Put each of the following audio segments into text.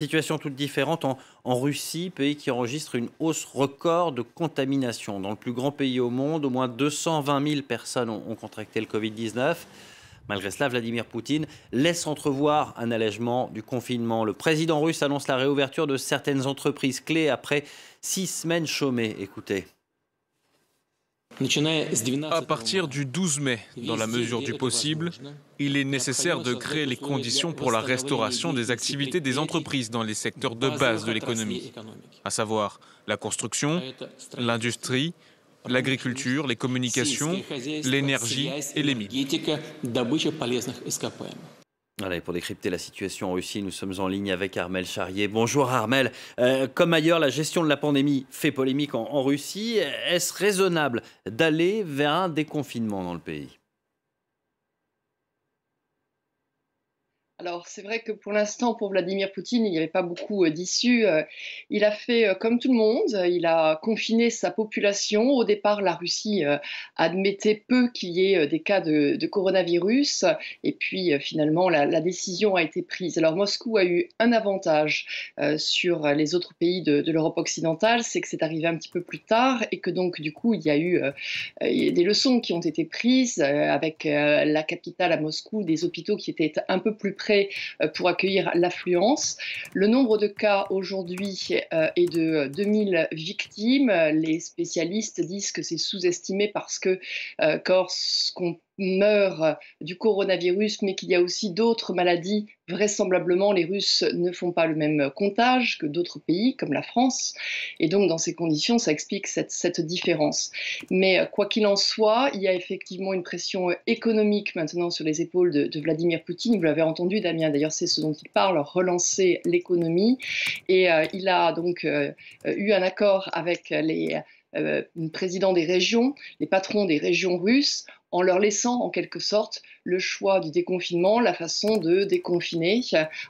Situation toute différente en Russie, pays qui enregistre une hausse record de contamination. Dans le plus grand pays au monde, au moins 220 000 personnes ont contracté le Covid-19. Malgré cela, Vladimir Poutine laisse entrevoir un allègement du confinement. Le président russe annonce la réouverture de certaines entreprises clés après 6 semaines chômées. Écoutez. À partir du 12 mai, dans la mesure du possible, il est nécessaire de créer les conditions pour la restauration des activités des entreprises dans les secteurs de base de l'économie, à savoir la construction, l'industrie, l'agriculture, les communications, l'énergie et les mines. Voilà, et pour décrypter la situation en Russie, nous sommes en ligne avec Armel Charrier. Bonjour Armel. Comme ailleurs, la gestion de la pandémie fait polémique en Russie. Est-ce raisonnable d'aller vers un déconfinement dans le pays? Alors, c'est vrai que pour l'instant, pour Vladimir Poutine, il n'y avait pas beaucoup d'issues. Il a fait comme tout le monde, il a confiné sa population. Au départ, la Russie admettait peu qu'il y ait des cas de coronavirus. Et puis, finalement, la décision a été prise. Alors, Moscou a eu un avantage sur les autres pays de l'Europe occidentale, c'est que c'est arrivé un petit peu plus tard et que donc, du coup, il y a des leçons qui ont été prises avec la capitale à Moscou, des hôpitaux qui étaient un peu plus près pour accueillir l'affluence. Le nombre de cas aujourd'hui est de 2000 victimes. Les spécialistes disent que c'est sous-estimé parce que lorsqu'on meurt du coronavirus, mais qu'il y a aussi d'autres maladies, vraisemblablement les Russes ne font pas le même comptage que d'autres pays comme la France. Et donc dans ces conditions, ça explique cette différence. Mais quoi qu'il en soit, il y a effectivement une pression économique maintenant sur les épaules de Vladimir Poutine. Vous l'avez entendu, Damien, d'ailleurs c'est ce dont il parle, relancer l'économie. Et il a donc eu un accord avec les présidents des régions, les patrons des régions russes, en leur laissant en quelque sorte le choix du déconfinement, la façon de déconfiner,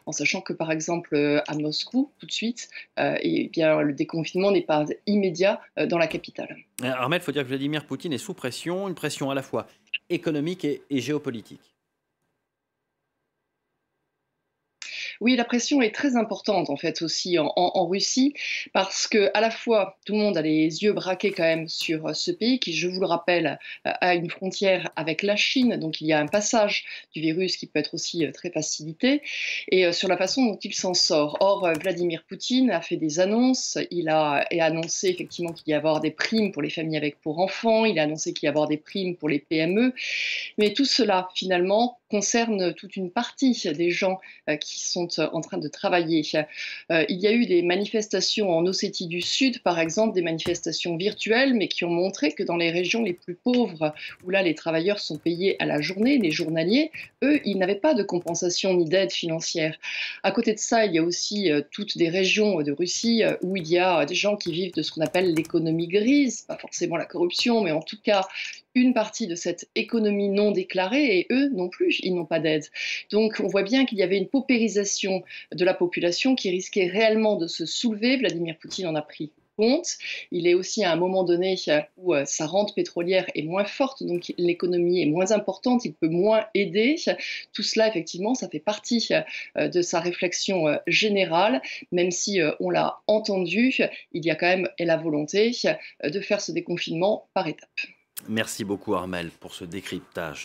en sachant que par exemple à Moscou, tout de suite, eh bien, le déconfinement n'est pas immédiat dans la capitale. Armel, il faut dire que Vladimir Poutine est sous pression, une pression à la fois économique et géopolitique. Oui, la pression est très importante en fait aussi en Russie parce que à la fois tout le monde a les yeux braqués quand même sur ce pays qui, je vous le rappelle, a une frontière avec la Chine, donc il y a un passage du virus qui peut être aussi très facilité et sur la façon dont il s'en sort. Or, Vladimir Poutine a fait des annonces, il a annoncé effectivement qu'il y a avoir des primes pour les familles avec pour enfants, il a annoncé qu'il y a avoir des primes pour les PME, mais tout cela finalement concerne toute une partie des gens qui sont en train de travailler. Il y a eu des manifestations en Ossétie du Sud, par exemple, des manifestations virtuelles, mais qui ont montré que dans les régions les plus pauvres, où là les travailleurs sont payés à la journée, les journaliers, eux, ils n'avaient pas de compensation ni d'aide financière. À côté de ça, il y a aussi toutes des régions de Russie où il y a des gens qui vivent de ce qu'on appelle l'économie grise, pas forcément la corruption, mais en tout cas une partie de cette économie non déclarée, et eux non plus, ils n'ont pas d'aide. Donc on voit bien qu'il y avait une paupérisation de la population qui risquait réellement de se soulever. Vladimir Poutine en a pris compte. Il est aussi à un moment donné où sa rente pétrolière est moins forte, donc l'économie est moins importante, il peut moins aider. Tout cela, effectivement, ça fait partie de sa réflexion générale, même si on l'a entendu, il y a quand même la volonté de faire ce déconfinement par étapes. Merci beaucoup Armel pour ce décryptage.